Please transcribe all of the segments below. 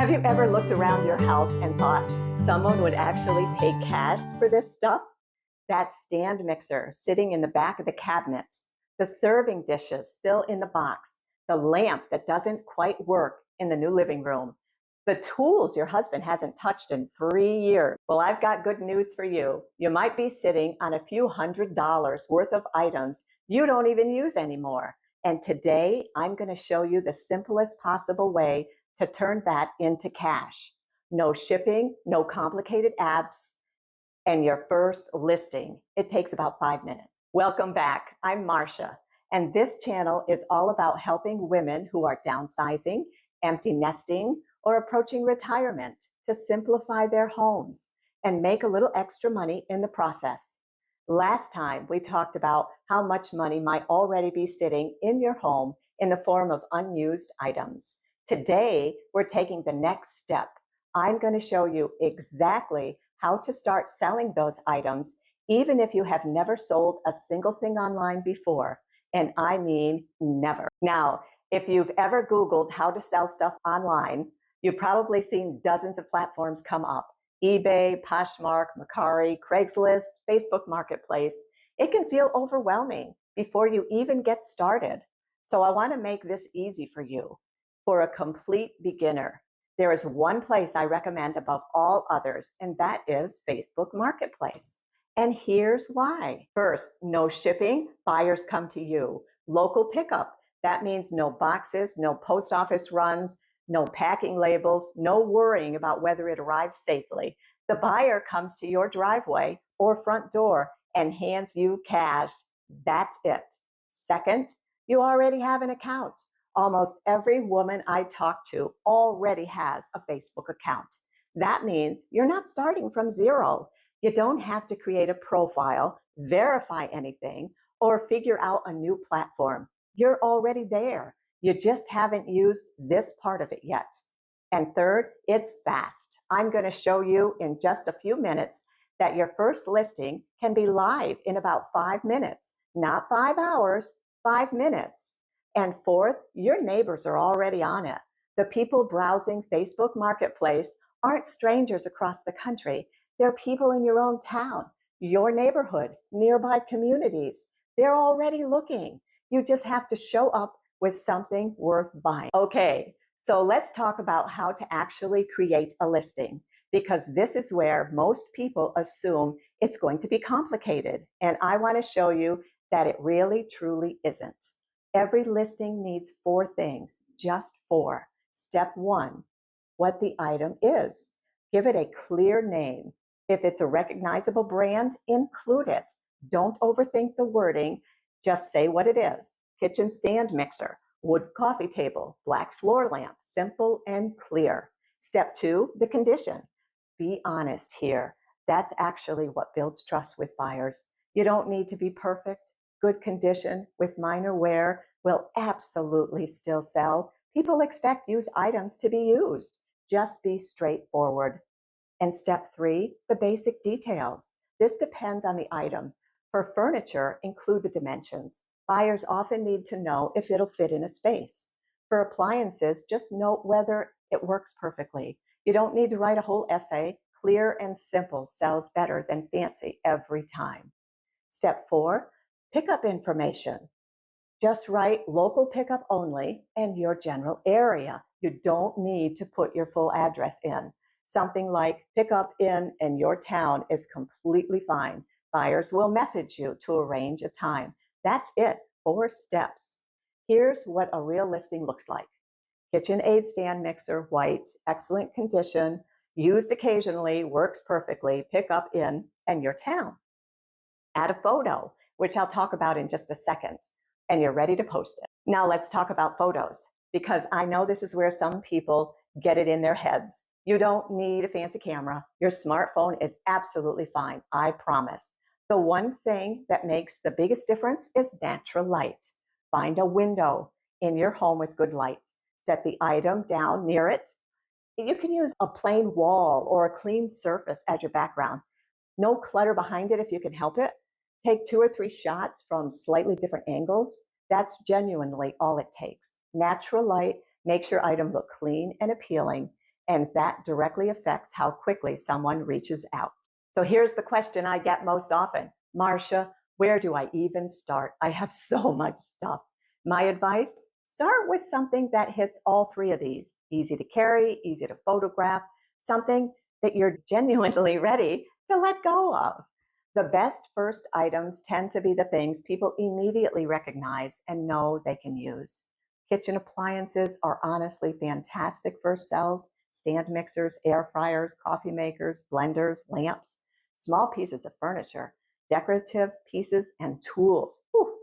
Have you ever looked around your house and thought someone would actually pay cash for this stuff? That stand mixer sitting in the back of the cabinet, the serving dishes still in the box, the lamp that doesn't quite work in the new living room, the tools your husband hasn't touched in 3 years. Well, I've got good news for you. You might be sitting on a few $100s worth of items you don't even use anymore. And today I'm going to show you the simplest possible way to turn that into cash. No shipping, no complicated apps, and your first listing. It takes about 5 minutes. Welcome back. I'm Marcia, and this channel is all about helping women who are downsizing, empty nesting, or approaching retirement to simplify their homes and make a little extra money in the process. Last time, we talked about how much money might already be sitting in your home in the form of unused items. Today, we're taking the next step. I'm going to show you exactly how to start selling those items, even if you have never sold a single thing online before. And I mean never. Now, if you've ever Googled how to sell stuff online, you've probably seen dozens of platforms come up. eBay, Poshmark, Mercari, Craigslist, Facebook Marketplace. It can feel overwhelming before you even get started. So I want to make this easy for you. For a complete beginner, there is one place I recommend above all others, and that is Facebook Marketplace. And here's why. First, no shipping, buyers come to you. Local pickup, that means no boxes, no post office runs, no packing labels, no worrying about whether it arrives safely. The buyer comes to your driveway or front door and hands you cash. That's it. Second, you already have an account. Almost every woman I talk to already has a Facebook account. That means you're not starting from zero. You don't have to create a profile, verify anything, or figure out a new platform. You're already there. You just haven't used this part of it yet. And third, it's fast. I'm going to show you in just a few minutes that your first listing can be live in about 5 minutes, not 5 hours, 5 minutes. And fourth, your neighbors are already on it. The people browsing Facebook Marketplace aren't strangers across the country. They're people in your own town, your neighborhood, nearby communities. They're already looking. You just have to show up with something worth buying. Okay, so let's talk about how to actually create a listing, because this is where most people assume it's going to be complicated. And I want to show you that it really, truly isn't. Every listing needs 4 things, just 4. Step 1, what the item is. Give it a clear name. If it's a recognizable brand, include it. Don't overthink the wording. Just say what it is. Kitchen stand mixer, wood coffee table, black floor lamp, simple and clear. Step 2, the condition. Be honest here. That's actually what builds trust with buyers. You don't need to be perfect. Good condition with minor wear will absolutely still sell. People expect used items to be used. Just be straightforward. And step 3, the basic details. This depends on the item. For furniture, include the dimensions. Buyers often need to know if it'll fit in a space. For appliances, just note whether it works perfectly. You don't need to write a whole essay. Clear and simple sells better than fancy every time. Step 4, pickup information. Just write local pickup only and your general area. You don't need to put your full address in. Something like pickup in your town is completely fine. Buyers will message you to arrange a time. That's it, 4 steps. Here's what a real listing looks like. KitchenAid stand mixer, white, excellent condition, used occasionally, works perfectly, pickup in your town. Add a photo, which I'll talk about in just a second, and you're ready to post it. Now let's talk about photos, because I know this is where some people get it in their heads. You don't need a fancy camera. Your smartphone is absolutely fine, I promise. The one thing that makes the biggest difference is natural light. Find a window in your home with good light. Set the item down near it. You can use a plain wall or a clean surface as your background. No clutter behind it if you can help it. Take 2 or 3 shots from slightly different angles. That's genuinely all it takes. Natural light makes your item look clean and appealing. And that directly affects how quickly someone reaches out. So here's the question I get most often: Marcia, where do I even start? I have so much stuff. My advice: start with something that hits all three of these: easy to carry, easy to photograph, something that you're genuinely ready to let go of. The best first items tend to be the things people immediately recognize and know they can use. Kitchen appliances are honestly fantastic first sells: stand mixers, air fryers, coffee makers, blenders, lamps, small pieces of furniture, decorative pieces, and tools. Whew.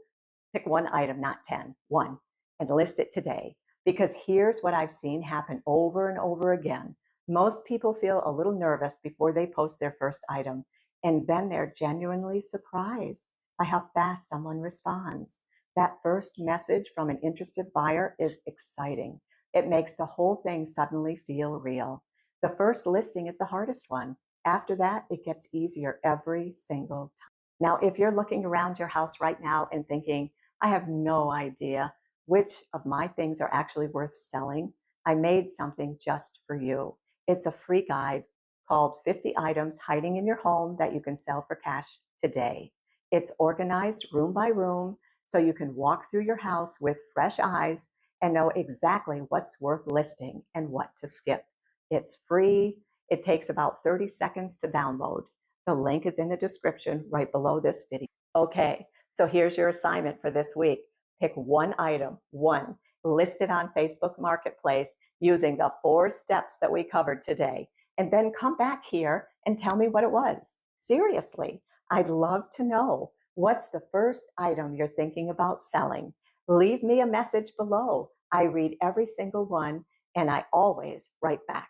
Pick one item, not 10, one, and list it today. Because here's what I've seen happen over and over again. Most people feel a little nervous before they post their first item, and then they're genuinely surprised by how fast someone responds. That first message from an interested buyer is exciting. It makes the whole thing suddenly feel real. The first listing is the hardest one. After that, it gets easier every single time. Now, if you're looking around your house right now and thinking, I have no idea which of my things are actually worth selling, I made something just for you. It's a free guide called 50 Items Hiding in Your Home That You Can Sell for Cash Today. It's organized room by room so you can walk through your house with fresh eyes and know exactly what's worth listing and what to skip. It's free. It takes about 30 seconds to download. The link is in the description right below this video. Okay, so here's your assignment for this week. Pick one item, one, list it on Facebook Marketplace using the 4 steps that we covered today, and then come back here and tell me what it was. Seriously, I'd love to know. What's the first item you're thinking about selling? Leave me a message below. I read every single one, and I always write back.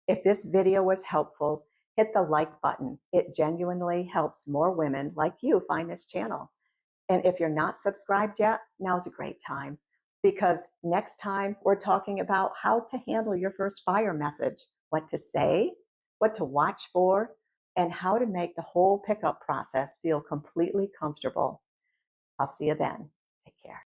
If this video was helpful, hit the like button. It genuinely helps more women like you find this channel. And if you're not subscribed yet, now's a great time, because next time we're talking about how to handle your first buyer message, what to say, what to watch for, and how to make the whole pickup process feel completely comfortable. I'll see you then.